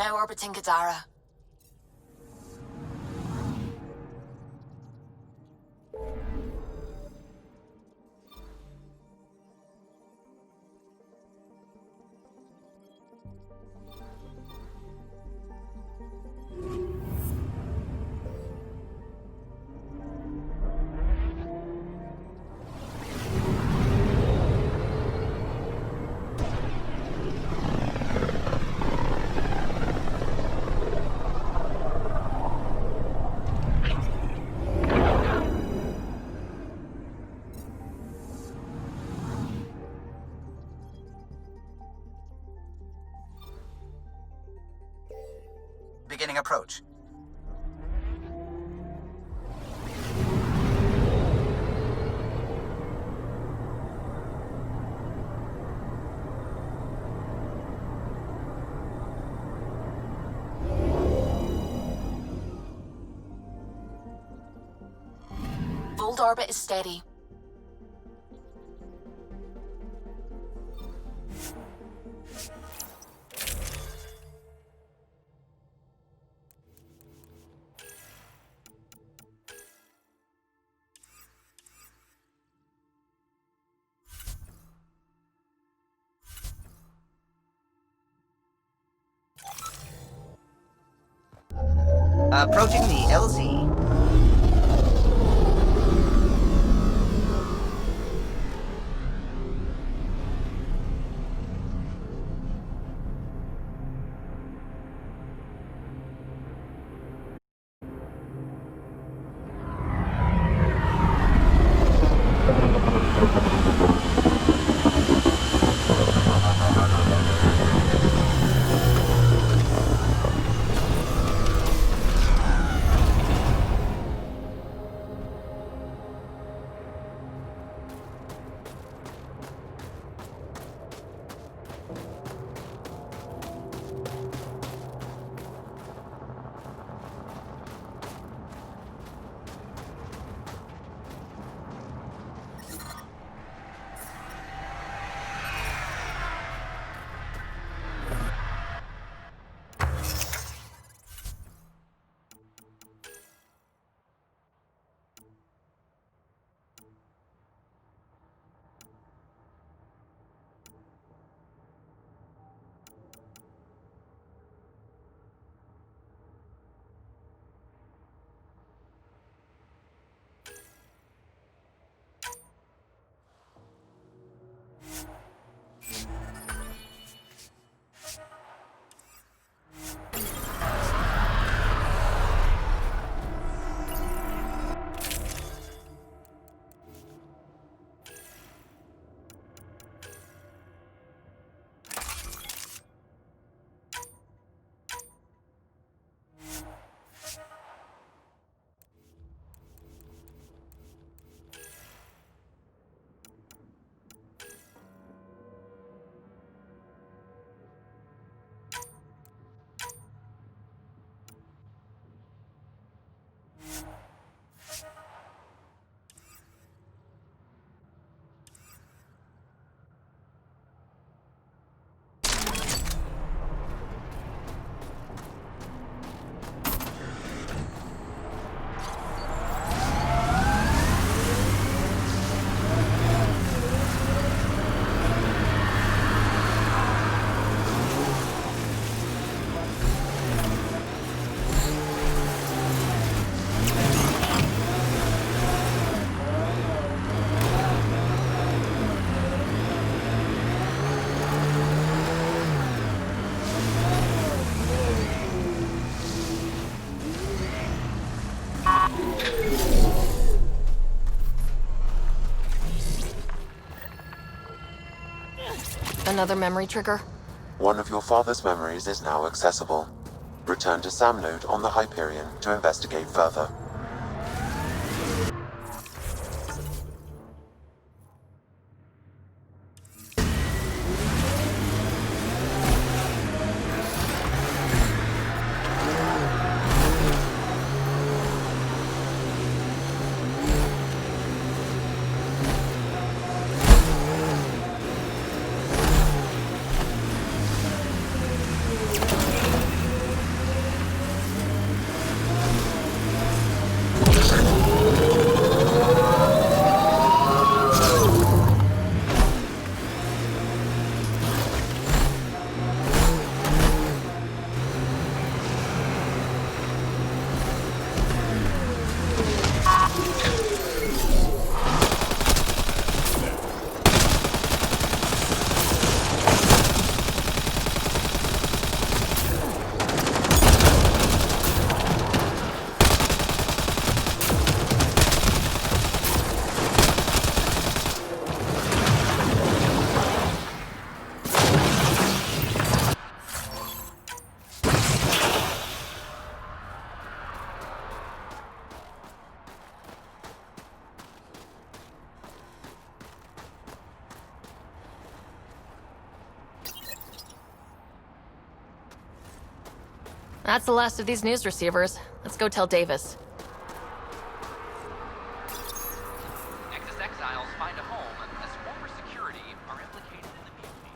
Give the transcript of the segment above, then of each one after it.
now orbiting Gadara. Beginning approach. Bold orbit is steady. Approaching the LZ. Another memory trigger? One of your father's memories is now accessible. Return to Sam Node on the Hyperion to investigate further. That's the last of these news receivers. Let's go tell Davis. Nexus exiles find a home as former security are implicated in the mutiny.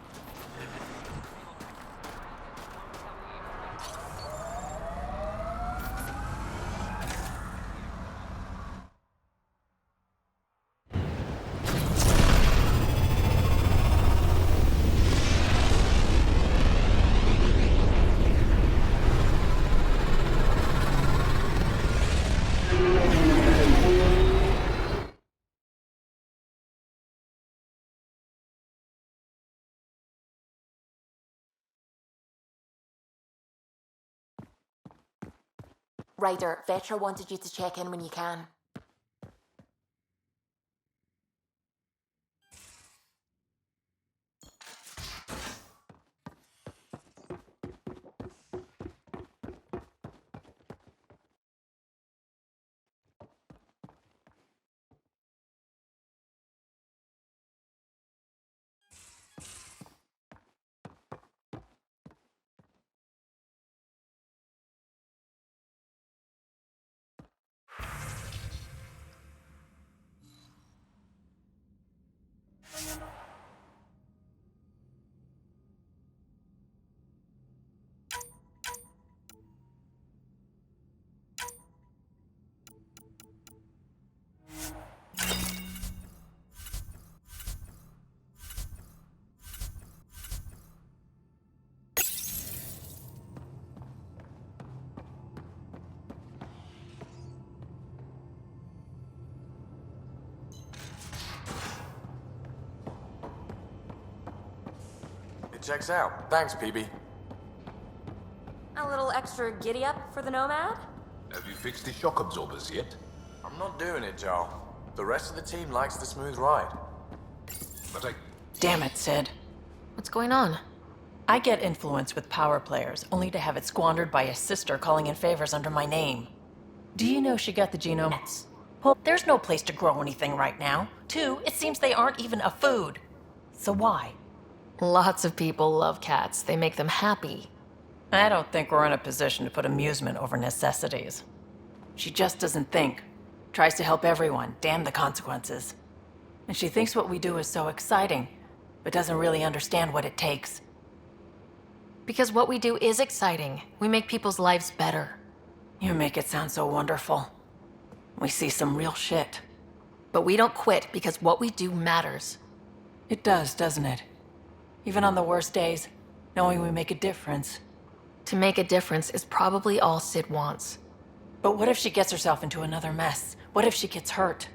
Ryder, Vetra wanted you to check in when you can. It checks out. Thanks, PB. A little extra giddy up for the Nomad? Have you fixed the shock absorbers yet? I'm not doing it, Joel. The rest of the team likes the smooth ride. But Damn it, Sid. What's going on? I get influence with power players, only to have it squandered by a sister calling in favors under my name. Do you know she got the genome? Well, there's no place to grow anything right now. 2, it seems they aren't even a food. So why? Lots of people love cats. They make them happy. I don't think we're in a position to put amusement over necessities. She just doesn't think. Tries to help everyone, damn the consequences. And she thinks what we do is so exciting, but doesn't really understand what it takes. Because what we do is exciting. We make people's lives better. You make it sound so wonderful. We see some real shit. But we don't quit because what we do matters. It does, doesn't it? Even on the worst days, knowing we make a difference. To make a difference is probably all Sid wants. But what if she gets herself into another mess? What if she gets hurt?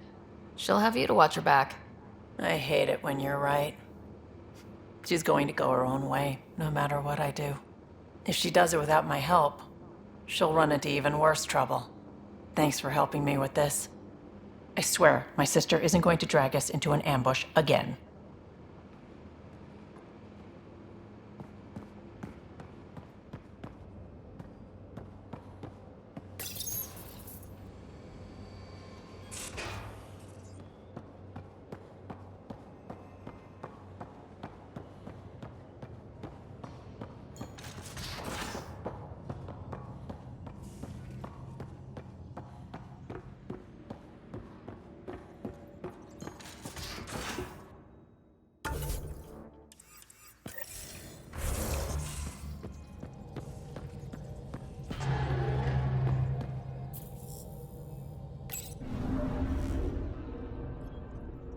She'll have you to watch her back. I hate it when you're right. She's going to go her own way, no matter what I do. If she does it without my help, she'll run into even worse trouble. Thanks for helping me with this. I swear, my sister isn't going to drag us into an ambush again.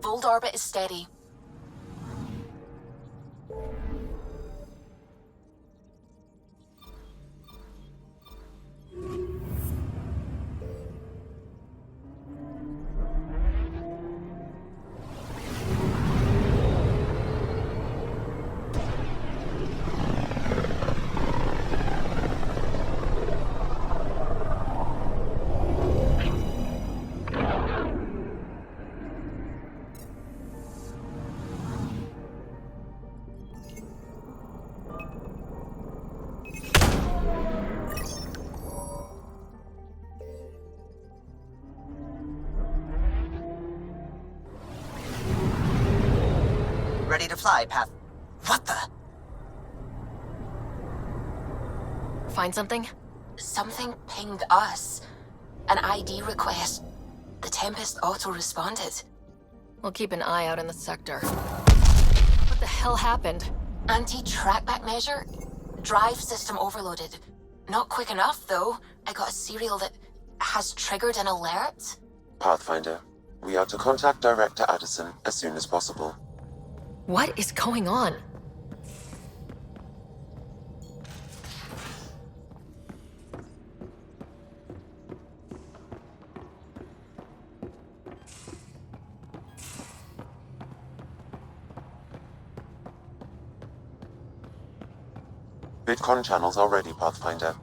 Old orbit is steady. Ready to fly, Path. What the? Find something? Something pinged us. An ID request. The Tempest auto-responded. We'll keep an eye out in the sector. What the hell happened? Anti-trackback measure? Drive system overloaded. Not quick enough, though. I got a serial that has triggered an alert. Pathfinder, we are to contact Director Addison as soon as possible. What is going on? VidCon channels are ready, Pathfinder.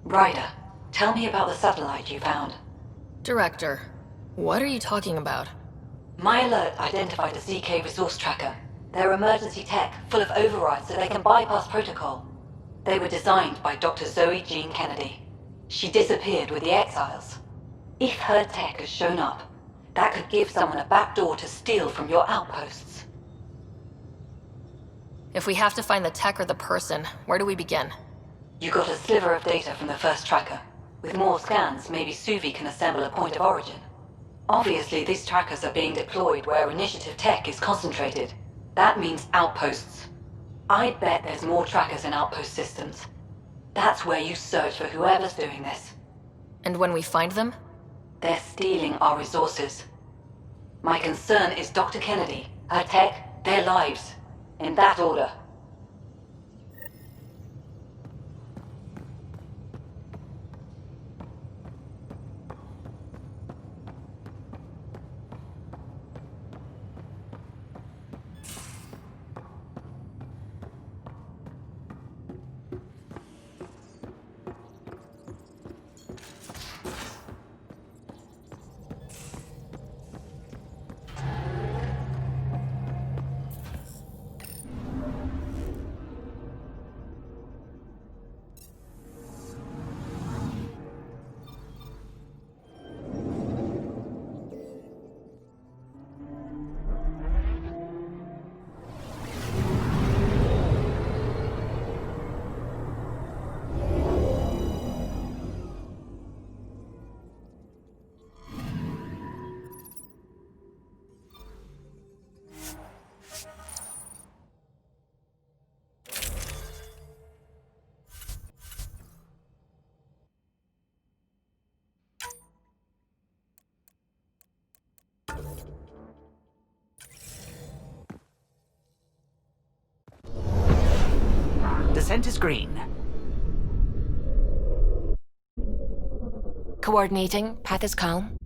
Ryder, tell me about the satellite you found. Director, what are you talking about? My alert identified a CK resource tracker. They're emergency tech, full of overrides so they can bypass protocol. They were designed by Dr. Zoe Jean Kennedy. She disappeared with the Exiles. If her tech has shown up, that could give someone a backdoor to steal from your outposts. If we have to find the tech or the person, where do we begin? You got a sliver of data from the first tracker. With more scans, maybe Suvi can assemble a point of origin. Obviously, these trackers are being deployed where initiative tech is concentrated. That means outposts. I'd bet there's more trackers in outpost systems. That's where you search for whoever's doing this. And when we find them? They're stealing our resources. My concern is Dr. Kennedy, her tech, their lives. In that order. Descent is green. Coordinating. Path is calm.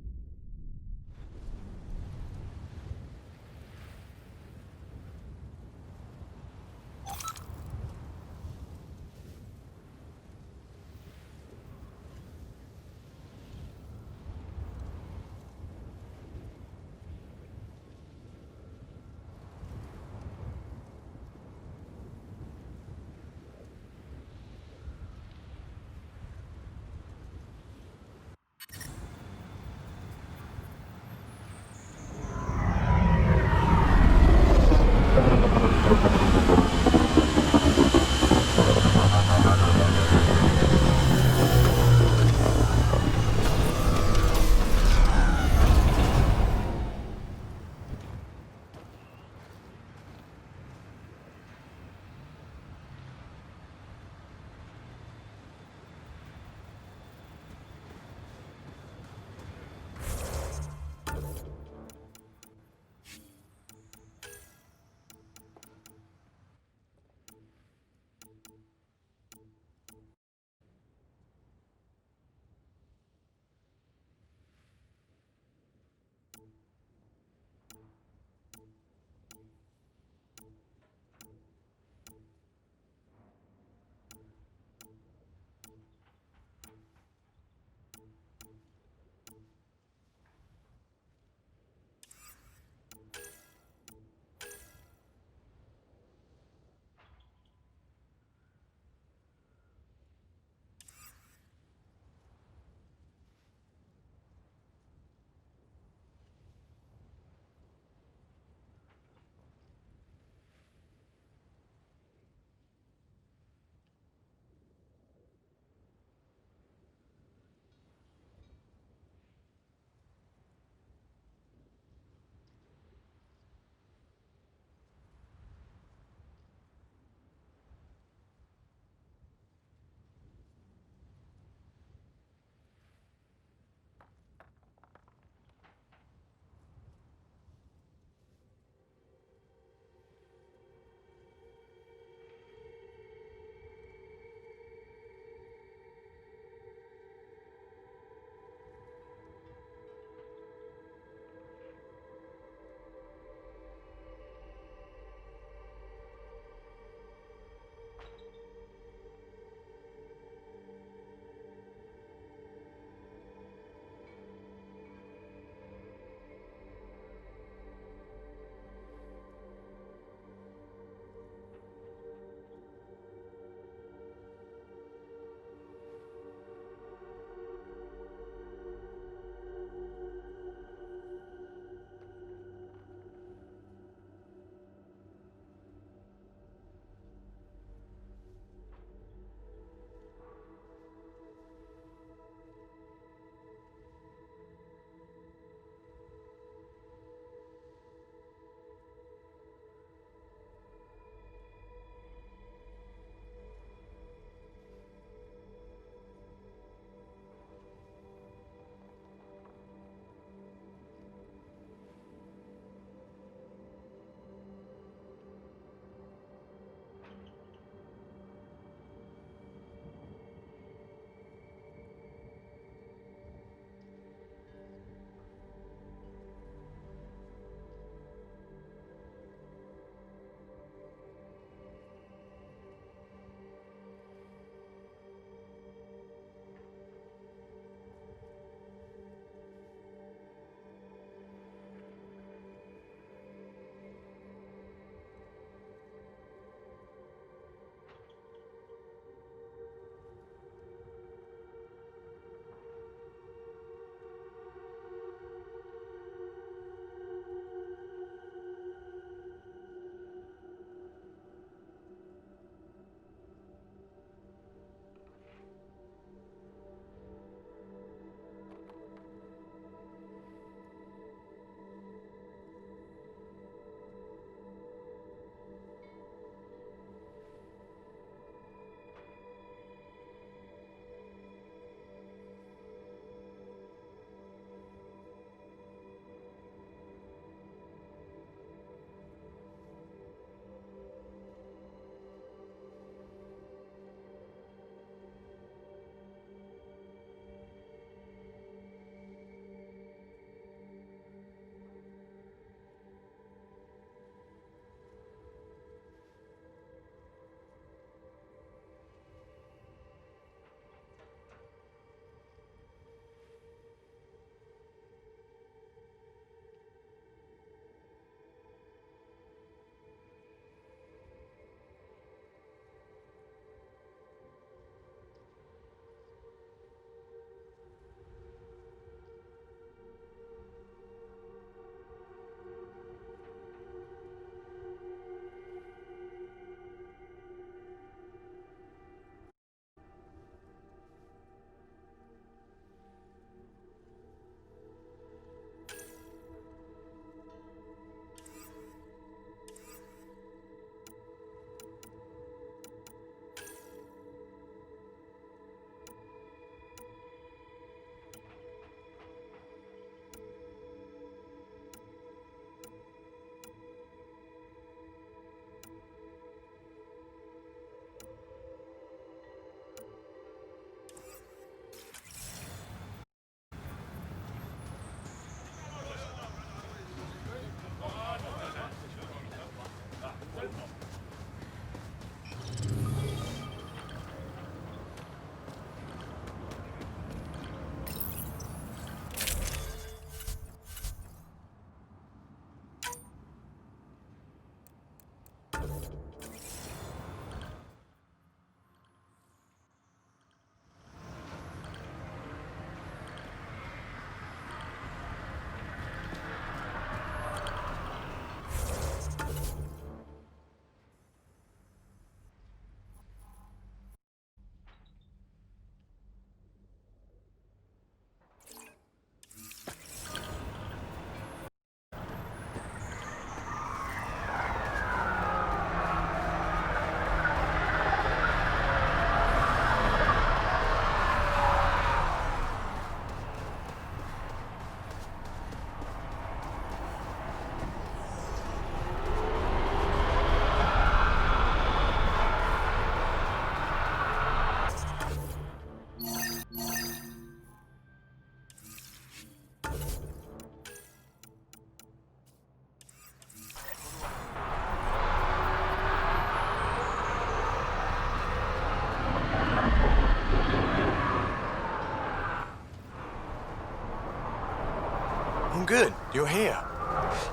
I'm good. You're here.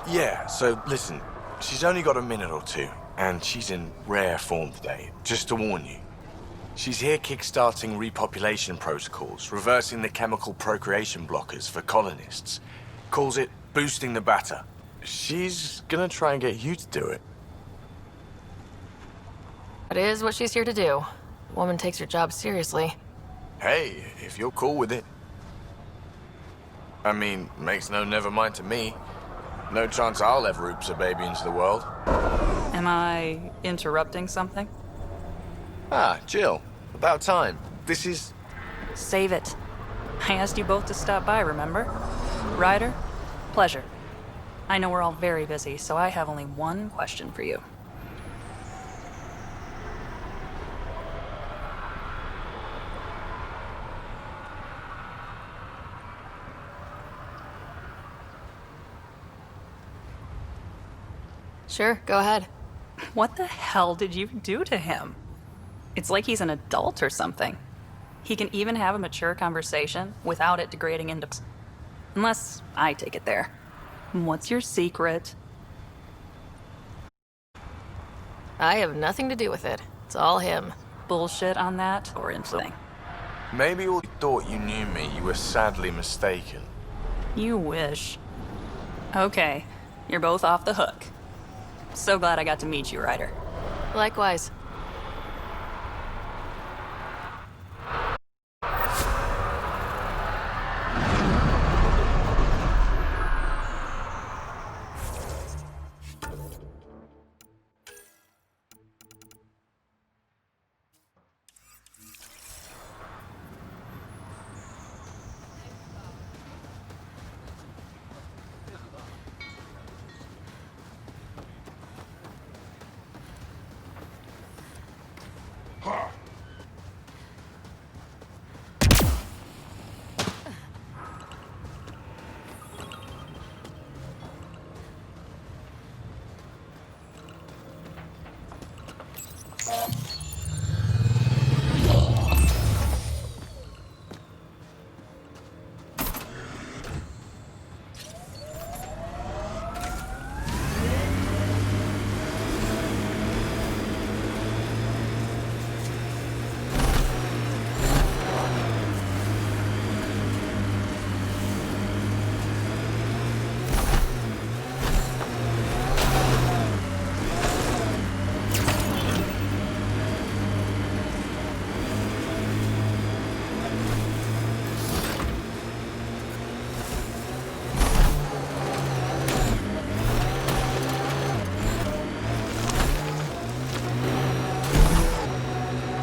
Yeah, so listen, she's only got a minute or two, and she's in rare form today, just to warn you. She's here kickstarting repopulation protocols, reversing the chemical procreation blockers for colonists. Calls it boosting the batter. She's gonna try and get you to do it. That is what she's here to do. Woman takes her job seriously. Hey, if you're cool with it. I mean, makes no never mind to me. No chance I'll ever oops a baby into the world. Am I interrupting something? Ah, Jill. About time. This is... Save it. I asked you both to stop by, remember? Ryder, pleasure. I know we're all very busy, so I have only one question for you. Sure, go ahead. What the hell did you do to him? It's like he's an adult or something. He can even have a mature conversation without it degrading into... Unless I take it there. What's your secret? I have nothing to do with it. It's all him. Bullshit on that or anything? Maybe you thought you knew me. You were sadly mistaken. You wish. Okay, you're both off the hook. So glad I got to meet you, Ryder. Likewise.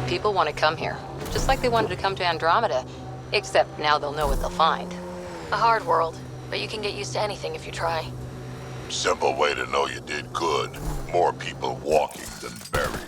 People want to come here, just like they wanted to come to Andromeda, except now they'll know what they'll find. A hard world, but you can get used to anything if you try. Simple way to know you did good. More people walking than buried.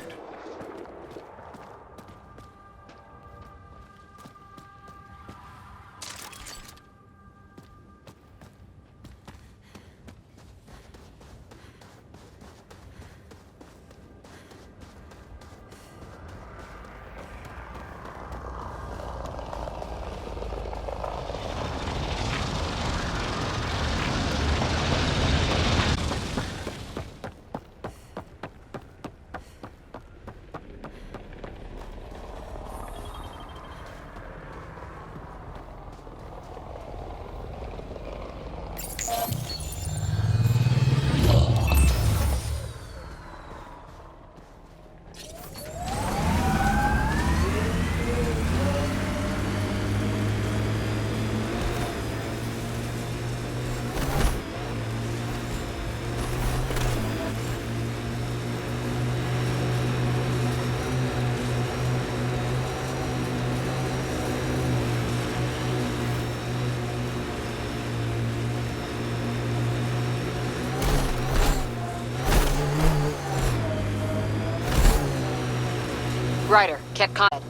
Ryder, get caught.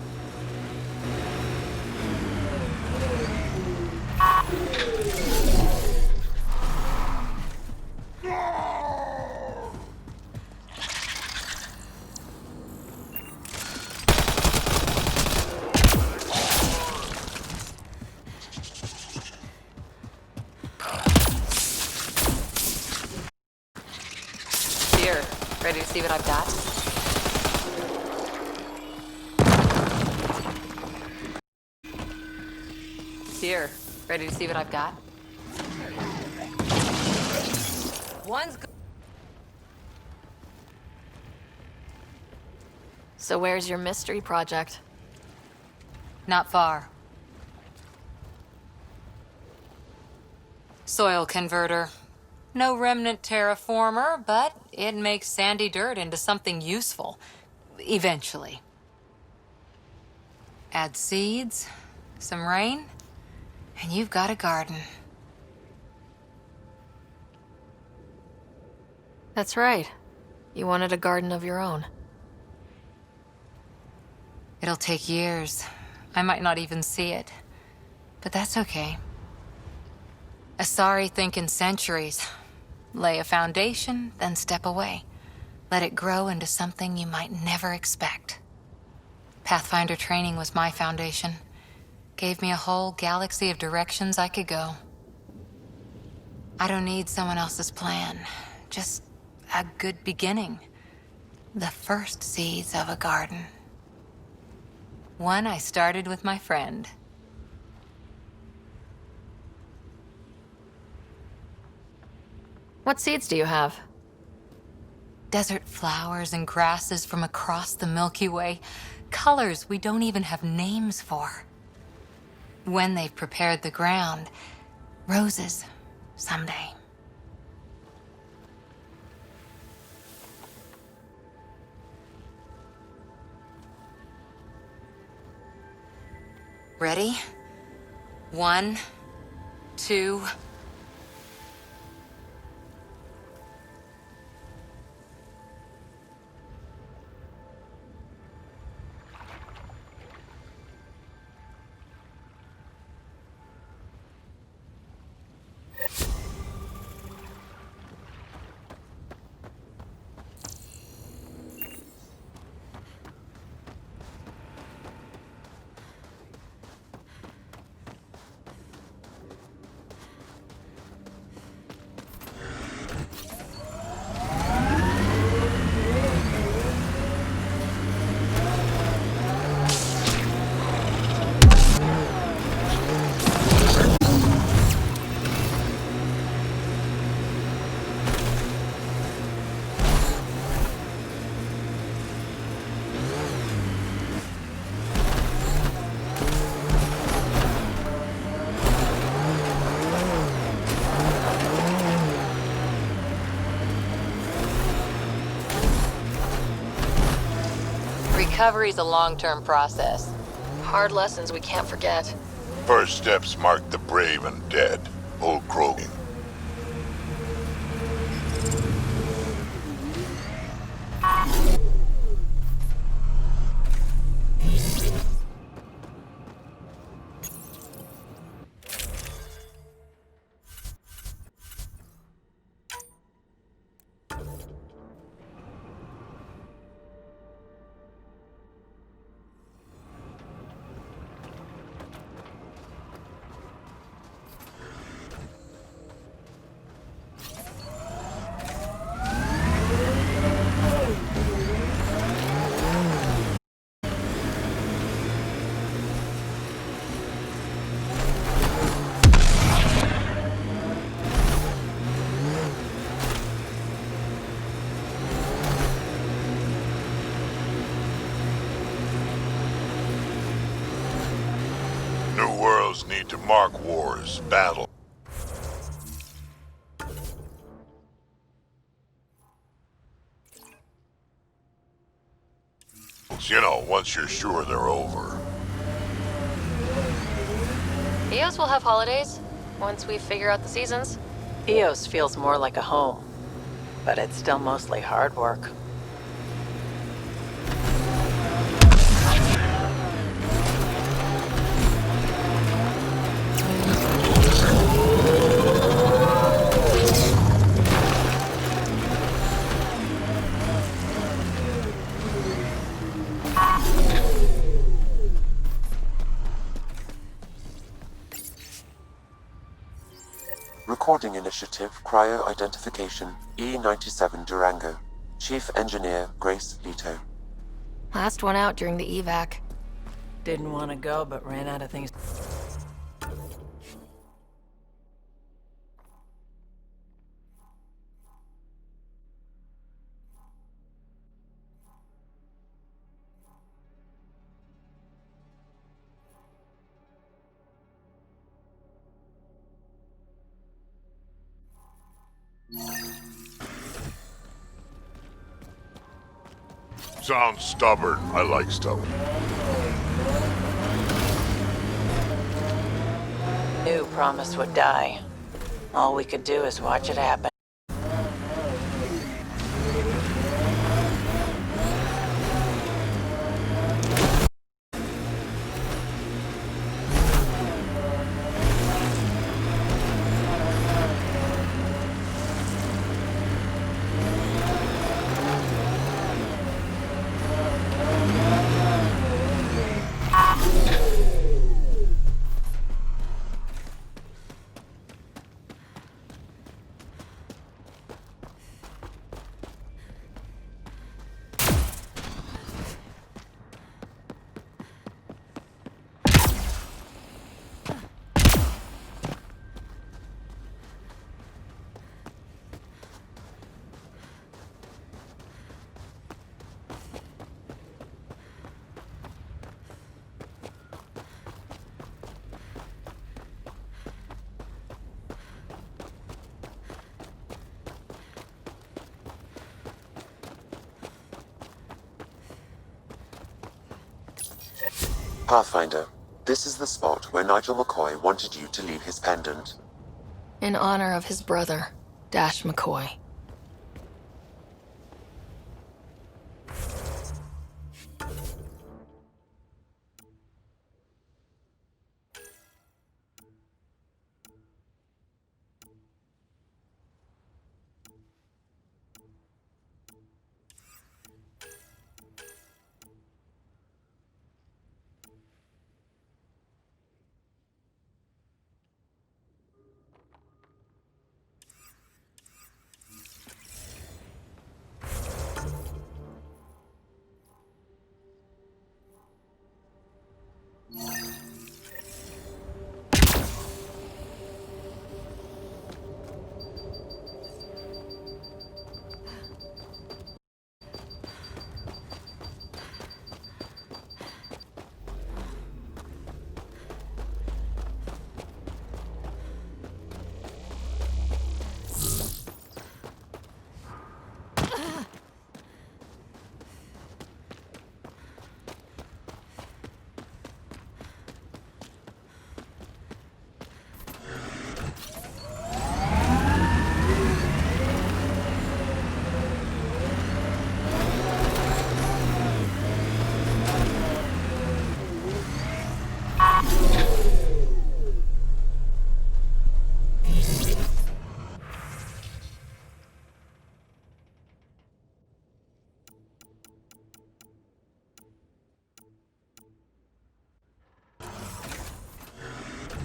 see what I've got? Here, ready to see what I've got? One's go- So where's your mystery project? Not far. Soil converter. No remnant terraformer, but it makes sandy dirt into something useful. Eventually. Add seeds, some rain, and you've got a garden. That's right. You wanted a garden of your own. It'll take years. I might not even see it. But that's okay. Asari think in centuries. Lay a foundation, then step away. Let it grow into something you might never expect. Pathfinder training was my foundation. Gave me a whole galaxy of directions I could go. I don't need someone else's plan. Just a good beginning. The first seeds of a garden. One I started with my friend. What seeds do you have? Desert flowers and grasses from across the Milky Way. Colors we don't even have names for. When they've prepared the ground, roses someday. Ready? 1, 2... Recovery's a long-term process. Hard lessons we can't forget. First steps mark the brave and dead. Old Krogan. New worlds need to mark wars, battle. You know, once you're sure they're over. EOS will have holidays once we figure out the seasons. EOS feels more like a home, but it's still mostly hard work. Recording Initiative Cryo Identification E97 Durango. Chief Engineer Grace Leto. Last one out during the evac. Didn't want to go, but ran out of things. Sounds stubborn. I like stubborn. Knew Promise would die. All we could do is watch it happen. Pathfinder, this is the spot where Nigel McCoy wanted you to leave his pendant. In honor of his brother, Dash McCoy.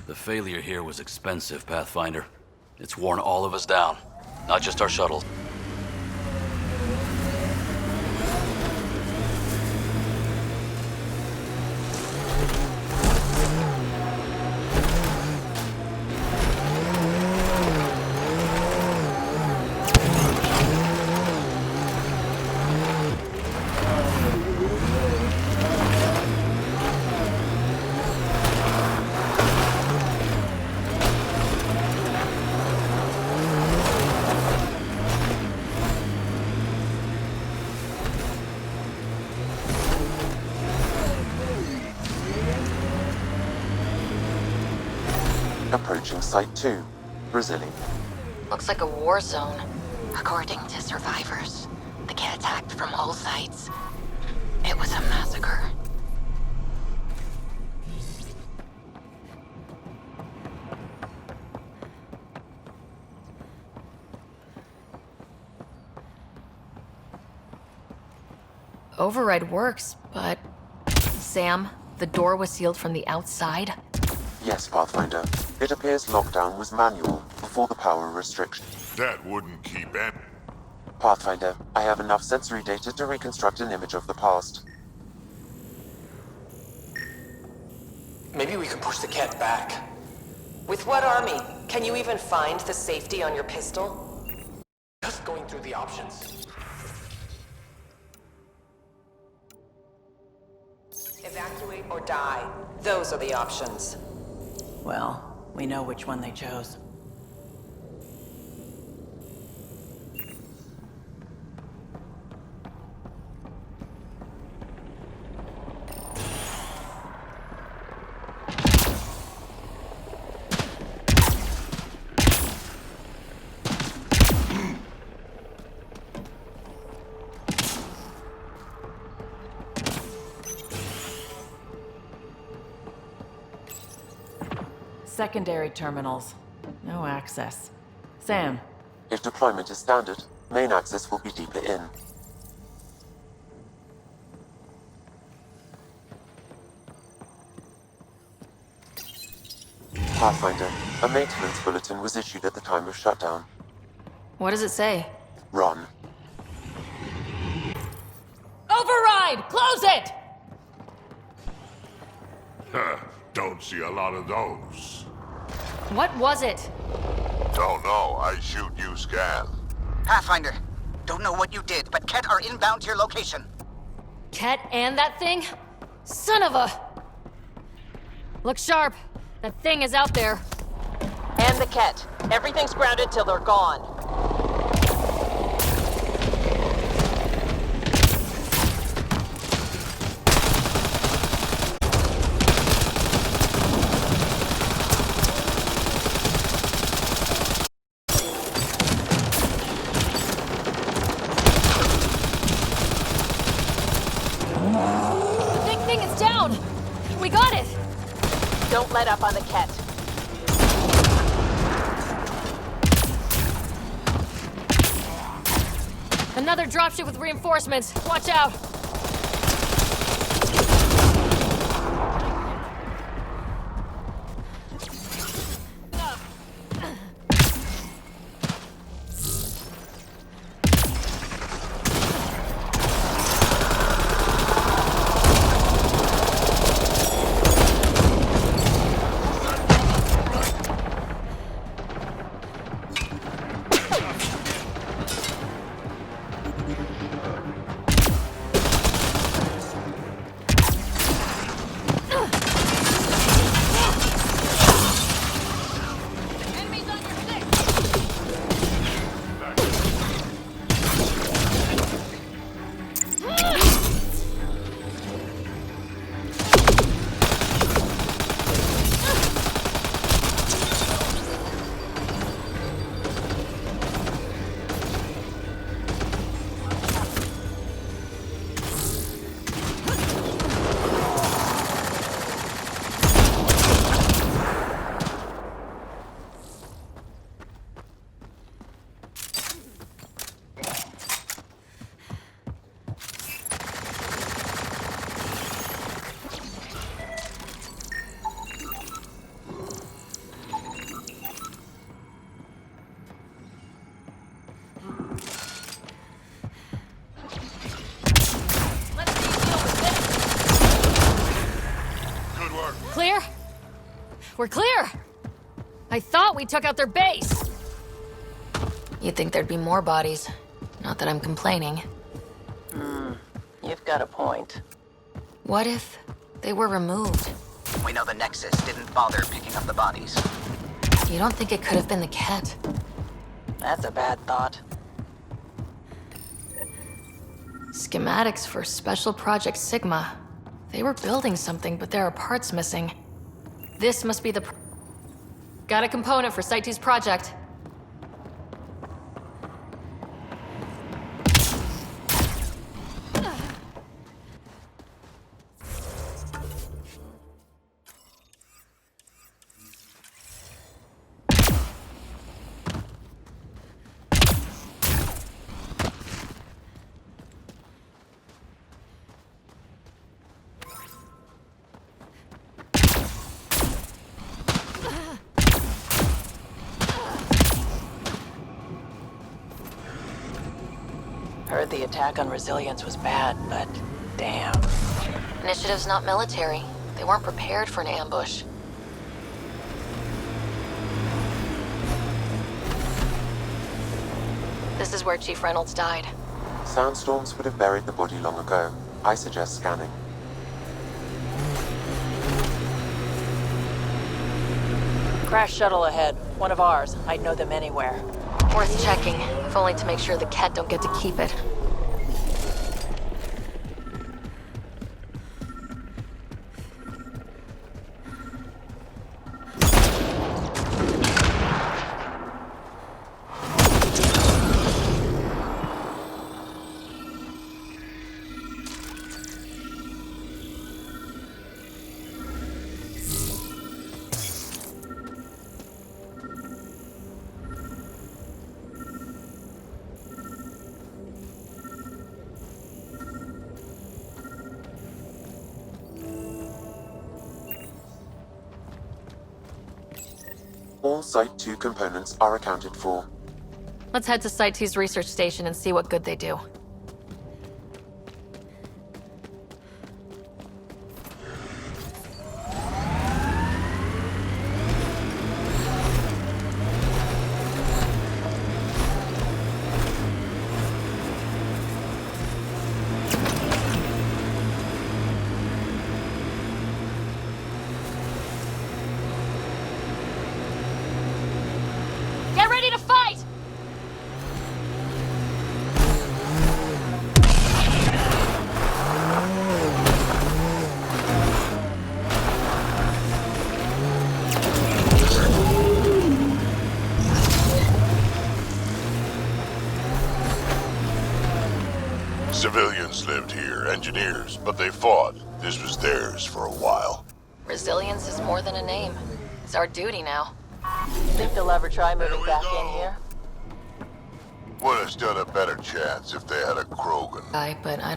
The failure here was expensive, Pathfinder. It's worn all of us down, not just our shuttles. Approaching Site 2, Brazili. Looks like a war zone. According to survivors, they get attacked from all sides. It was a massacre. Override works, but... Sam, the door was sealed from the outside? Yes, Pathfinder. It appears lockdown was manual before the power restriction. That wouldn't keep any. Pathfinder, I have enough sensory data to reconstruct an image of the past. Maybe we could push the cat back. With what army? Can you even find the safety on your pistol? Just going through the options. Evacuate or die. Those are the options. Well, we know which one they chose. Secondary terminals. No access. Sam. If deployment is standard, main access will be deeper in. Pathfinder, a maintenance bulletin was issued at the time of shutdown. What does it say? Run. Override! Close it! Huh, don't see a lot of those. What was it? Don't know, I shoot you scan. Pathfinder, don't know what you did, but Ket are inbound to your location. Ket and that thing? Son of a... Look sharp. That thing is out there. And the Ket. Everything's grounded till they're gone. The big thing is down! We got it! Don't let up on the Ket. Another dropship with reinforcements. Watch out! Clear? We're clear! I thought we took out their base! You'd think there'd be more bodies. Not that I'm complaining. You've got a point. What if they were removed? We know the Nexus didn't bother picking up the bodies. You don't think it could have been the Ket? That's a bad thought. Schematics for Special Project Sigma. They were building something, but there are parts missing. This must be the... Got a component for Site 2's project. heard the attack on Resilience was bad, but damn. Initiative's not military. They weren't prepared for an ambush. This is where Chief Reynolds died. Sandstorms would have buried the body long ago. I suggest scanning. Crash shuttle ahead. One of ours. I'd know them anywhere. Worth checking, if only to make sure the Ket don't get to keep it. All Site 2 components are accounted for. Let's head to Site 2's research station and see what good they do. Get ready to fight! Civilians lived here, engineers, but they fought. This was theirs for a while. Resilience is more than a name. It's our duty now. Think they'll ever try moving back in here? Would have stood a better chance if they had a Krogan. But I...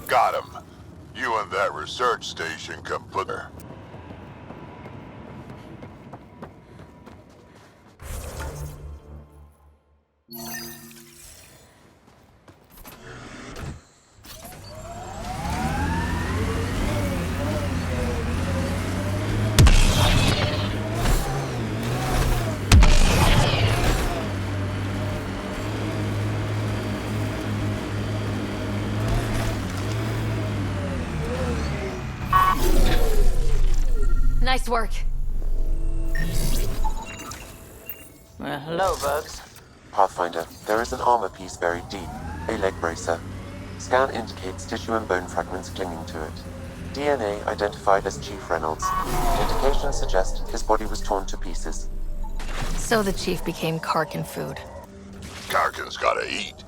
Got him. You and that research station can put her. Nice work. Hello, Bugs. Pathfinder, there is an armor piece buried deep, a leg bracer. Scan indicates tissue and bone fragments clinging to it. DNA identified as Chief Reynolds. Indications suggest his body was torn to pieces. So the Chief became Karkin food. Karkin's gotta eat.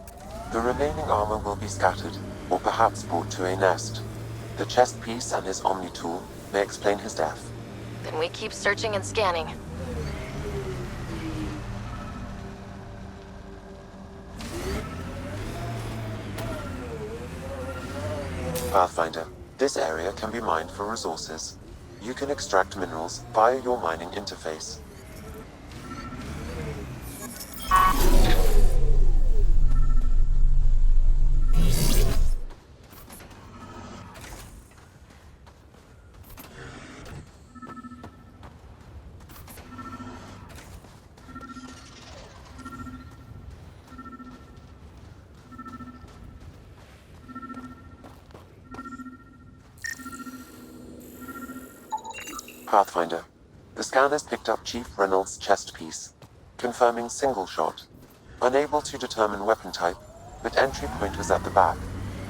The remaining armor will be scattered, or perhaps brought to a nest. The chest piece and his Omni tool may explain his death. Then we keep searching and scanning. Pathfinder, this area can be mined for resources. You can extract minerals via your mining interface. Pathfinder, the scan has picked up Chief Reynolds' chest piece, confirming single shot. Unable to determine weapon type, but entry point was at the back.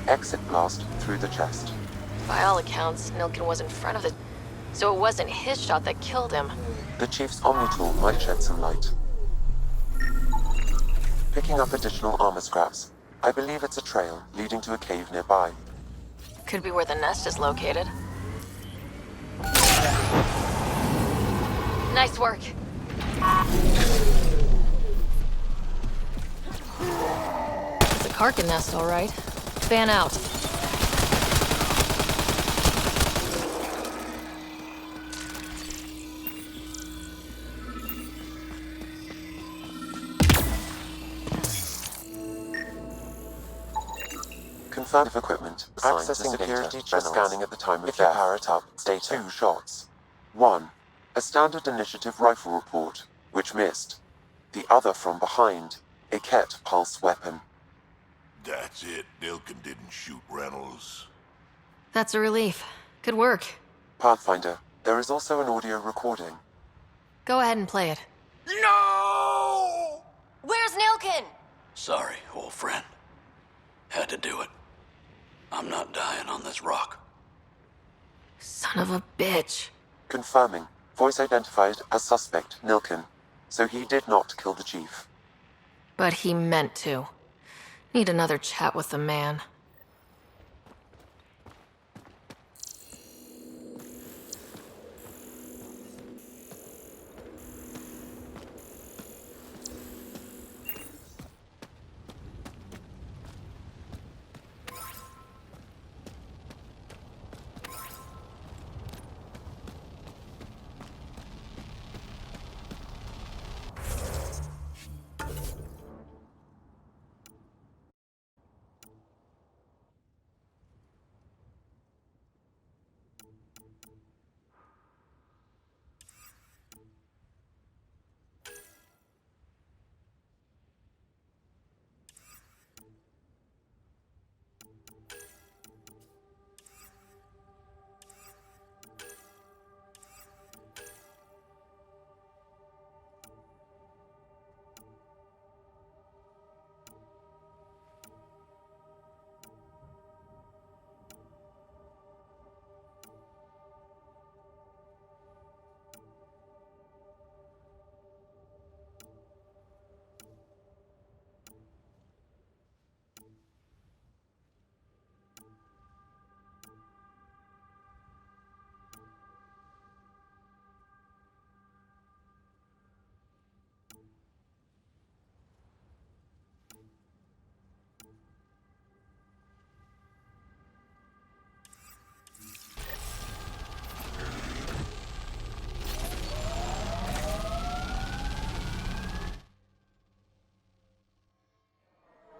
Exit blast through the chest. By all accounts, Nilkin was in front of the... So it wasn't his shot that killed him. The Chief's Omni tool might shed some light. Picking up additional armor scraps. I believe it's a trail leading to a cave nearby. Could be where the nest is located. Nice work. It's a Karkin nest, all right. Fan out. Confirmed equipment. Accessing security just scanning at the time of death. Power it up. Data. 2 shots. 1. A standard initiative rifle report, which missed. The other from behind. A Ket pulse weapon. That's it. Nilken didn't shoot Reynolds. That's a relief. Good work. Pathfinder, there is also an audio recording. Go ahead and play it. No! Where's Nilken? Sorry, old friend. Had to do it. I'm not dying on this rock. Son of a bitch. Confirming. Voice identified as suspect, Nilken. So he did not kill the chief. But he meant to. Need another chat with the man.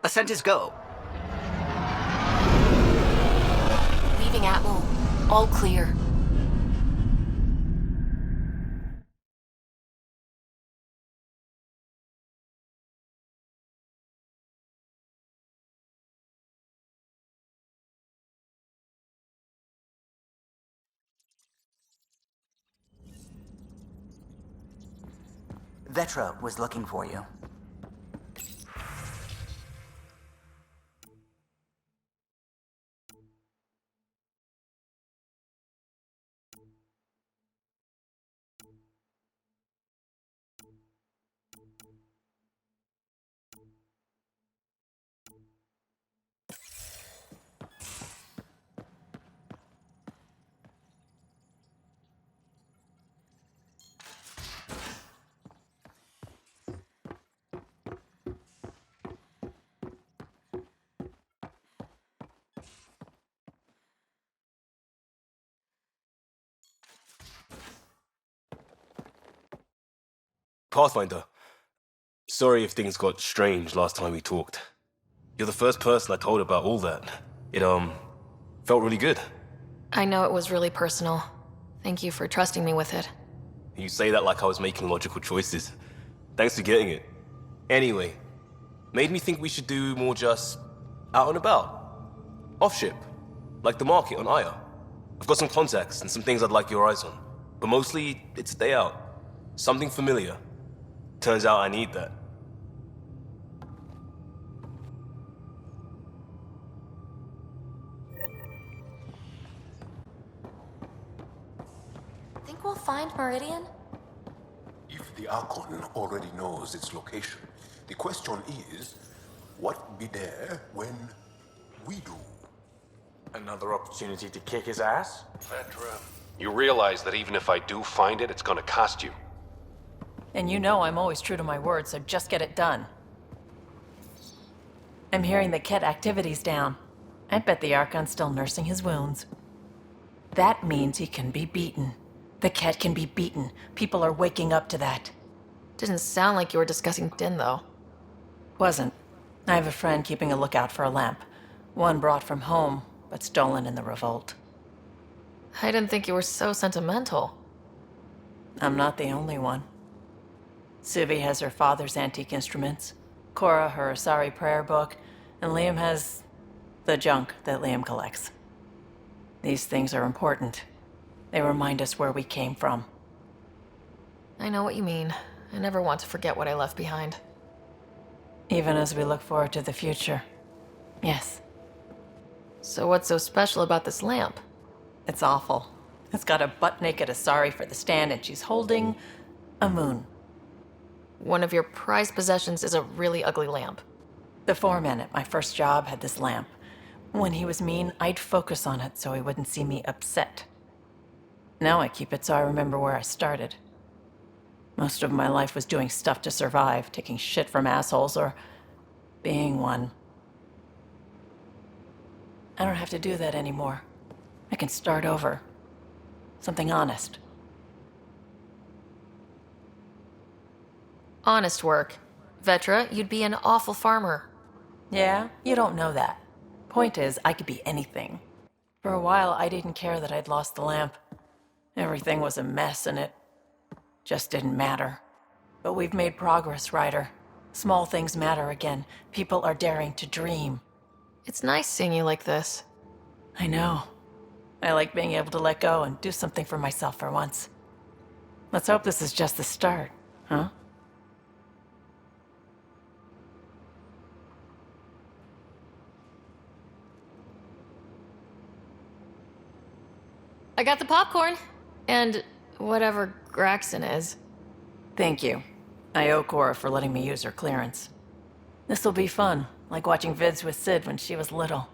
Ascent is go. Leaving Atmo. All clear. Vetra was looking for you. Pathfinder, sorry if things got strange last time we talked. You're the first person I told about all that. It, felt really good. I know it was really personal. Thank you for trusting me with it. You say that like I was making logical choices. Thanks for getting it. Anyway, made me think we should do more just out and about. Off-ship, like the market on Aya. I've got some contacts and some things I'd like your eyes on. But mostly, it's stay out. Something familiar. Turns out I need that. Think we'll find Meridian? If the Archon already knows its location, the question is, what be there when we do? Another opportunity to kick his ass? Vetra, you realize that even if I do find it, it's gonna cost you. And you know I'm always true to my word, so just get it done. I'm hearing the Ket activity's down. I bet the Archon's still nursing his wounds. That means he can be beaten. The Ket can be beaten. People are waking up to that. Didn't sound like you were discussing Din, though. Wasn't. I have a friend keeping a lookout for a lamp. One brought from home, but stolen in the revolt. I didn't think you were so sentimental. I'm not the only one. Subi has her father's antique instruments, Cora her Asari prayer book, and Liam has the junk that Liam collects. These things are important. They remind us where we came from. I know what you mean. I never want to forget what I left behind. Even as we look forward to the future. Yes. So what's so special about this lamp? It's awful. It's got a butt-naked Asari for the stand, and she's holding a moon. One of your prized possessions is a really ugly lamp. The foreman at my first job had this lamp. When he was mean, I'd focus on it so he wouldn't see me upset. Now I keep it so I remember where I started. Most of my life was doing stuff to survive, taking shit from assholes, or being one. I don't have to do that anymore. I can start over. Something honest. Honest work. Vetra, you'd be an awful farmer. Yeah? You don't know that. Point is, I could be anything. For a while, I didn't care that I'd lost the lamp. Everything was a mess, and it just didn't matter. But we've made progress, Ryder. Small things matter again. People are daring to dream. It's nice seeing you like this. I know. I like being able to let go and do something for myself for once. Let's hope this is just the start, huh? I got the popcorn. And whatever Graxon is. Thank you. I owe Cora for letting me use her clearance. This'll be fun, like watching vids with Sid when she was little.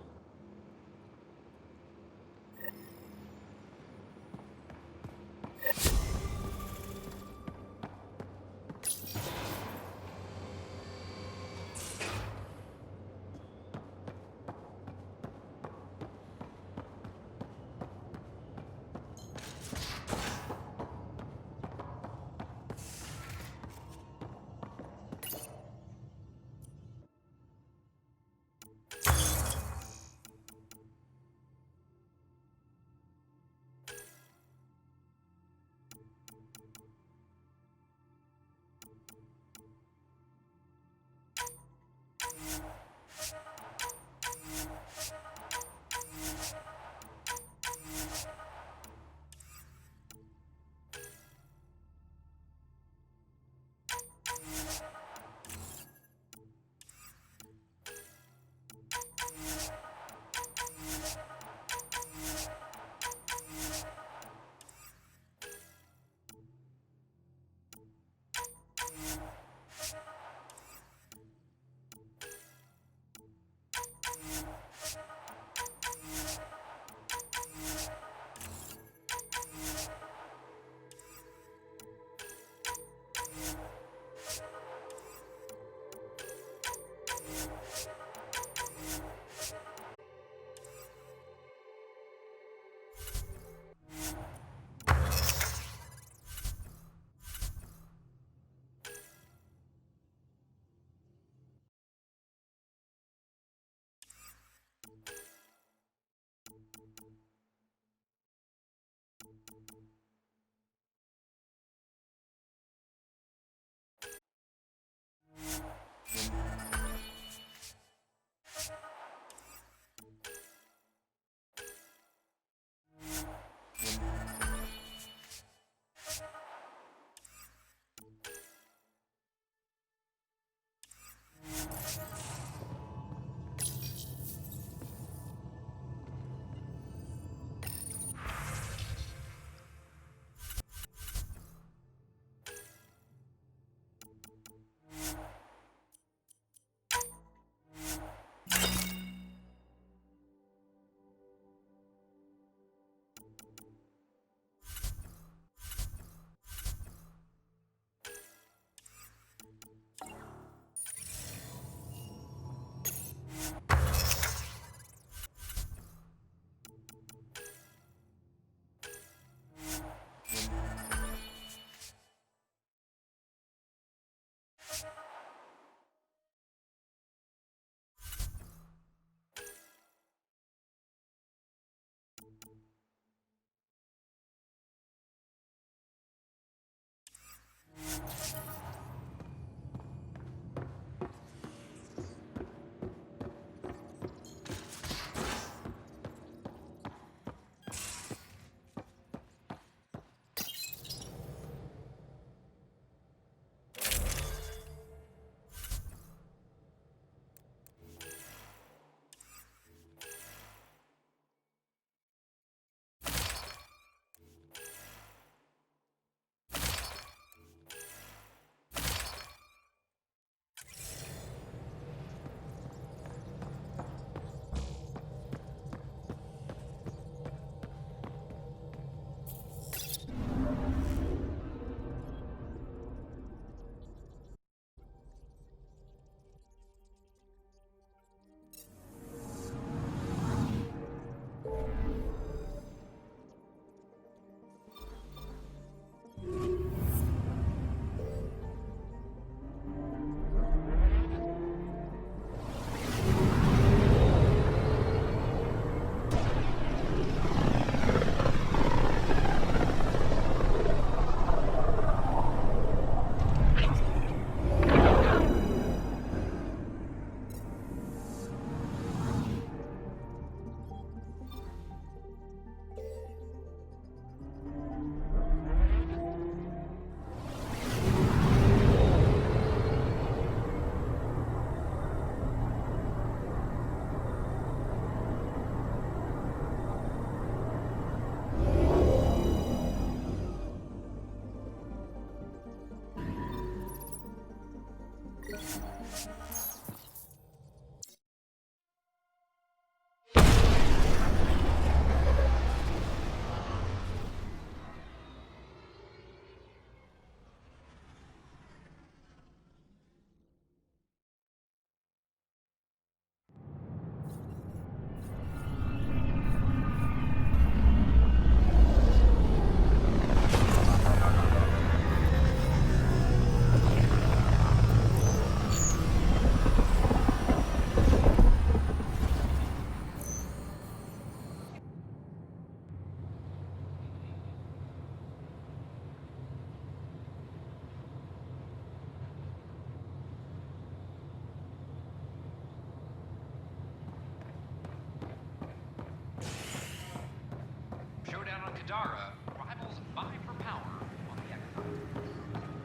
Kadara, rivals vie for power on the Exile.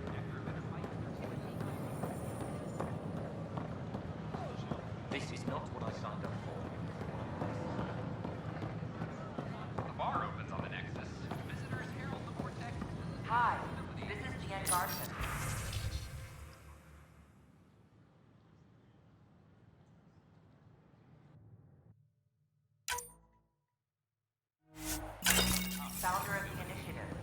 After a bitter fight, This is not what I signed up for. the bar opens on the Nexus. Visitors herald the vortex. Hi, this is Jen Garson. Founder of the initiative.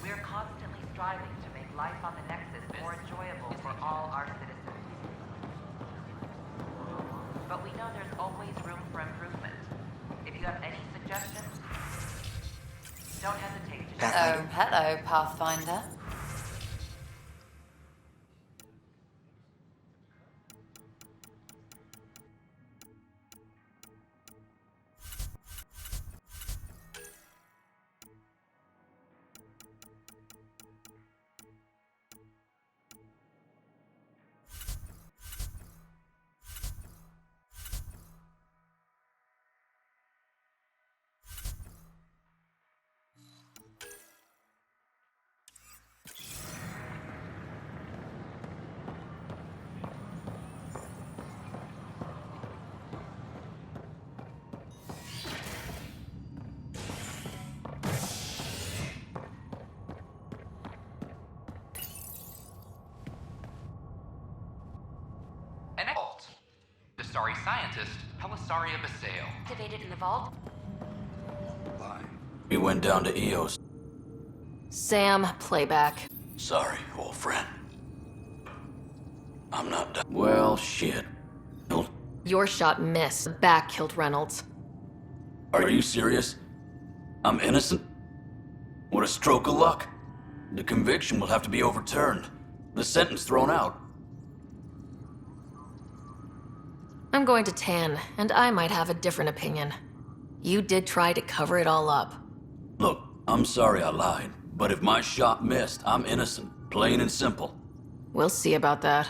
We're constantly striving to make life on the Nexus more enjoyable for all our citizens. But we know there's always room for improvement. If you have any suggestions, don't hesitate to Oh, hello, Pathfinder. Asari scientist, Pelisaria Basale. Activated in the vault? We went down to EOS. Sam, playback. Sorry, old friend. I'm not done. Well, shit. Your shot missed. Back killed Reynolds. Are you serious? I'm innocent? What a stroke of luck. The conviction will have to be overturned. The sentence thrown out. I'm going to Tan, and I might have a different opinion. You did try to cover it all up. Look, I'm sorry I lied, but if my shot missed, I'm innocent. Plain and simple. We'll see about that.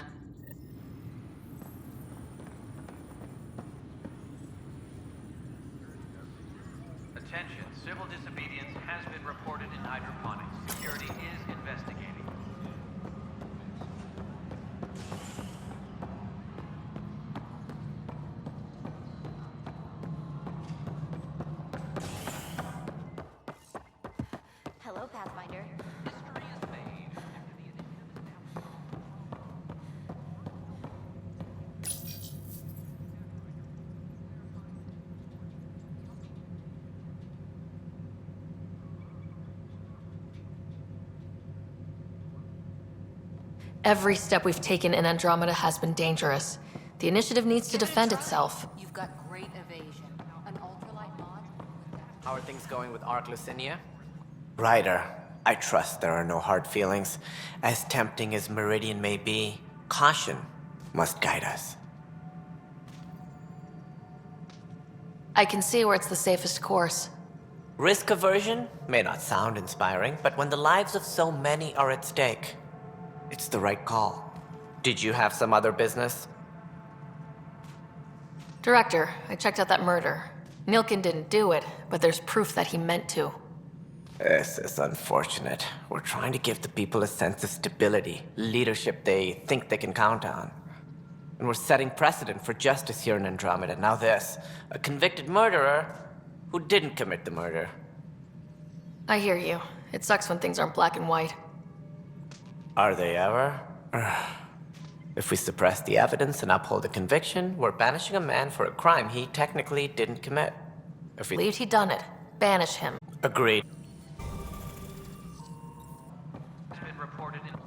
Attention, civil disobedience has been reported in hydroponics. Security is investigating. Hello, Pathfinder. History is made after the initiative. Every step we've taken in Andromeda has been dangerous. The initiative needs to defend itself. You've got great evasion. An ultralight mod? How are things going with Ark Lucinia? Ryder, I trust there are no hard feelings. As tempting as Meridian may be, caution must guide us. I can see where it's the safest course. Risk aversion may not sound inspiring, but when the lives of so many are at stake, it's the right call. Did you have some other business? Director, I checked out that murder. Nilkin didn't do it, but there's proof that he meant to. This is unfortunate. We're trying to give the people a sense of stability, leadership they think they can count on. And we're setting precedent for justice here in Andromeda. Now this, a convicted murderer who didn't commit the murder. I hear you. It sucks when things aren't black and white. Are they ever? If we suppress the evidence and uphold the conviction, we're banishing a man for a crime he technically didn't commit. If we Believed he'd done it. Banish him. Agreed. Has been reported in.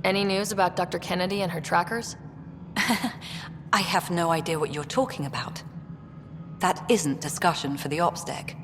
Any news about Dr. Kennedy and her trackers? I have no idea what you're talking about. That isn't discussion for the ops deck.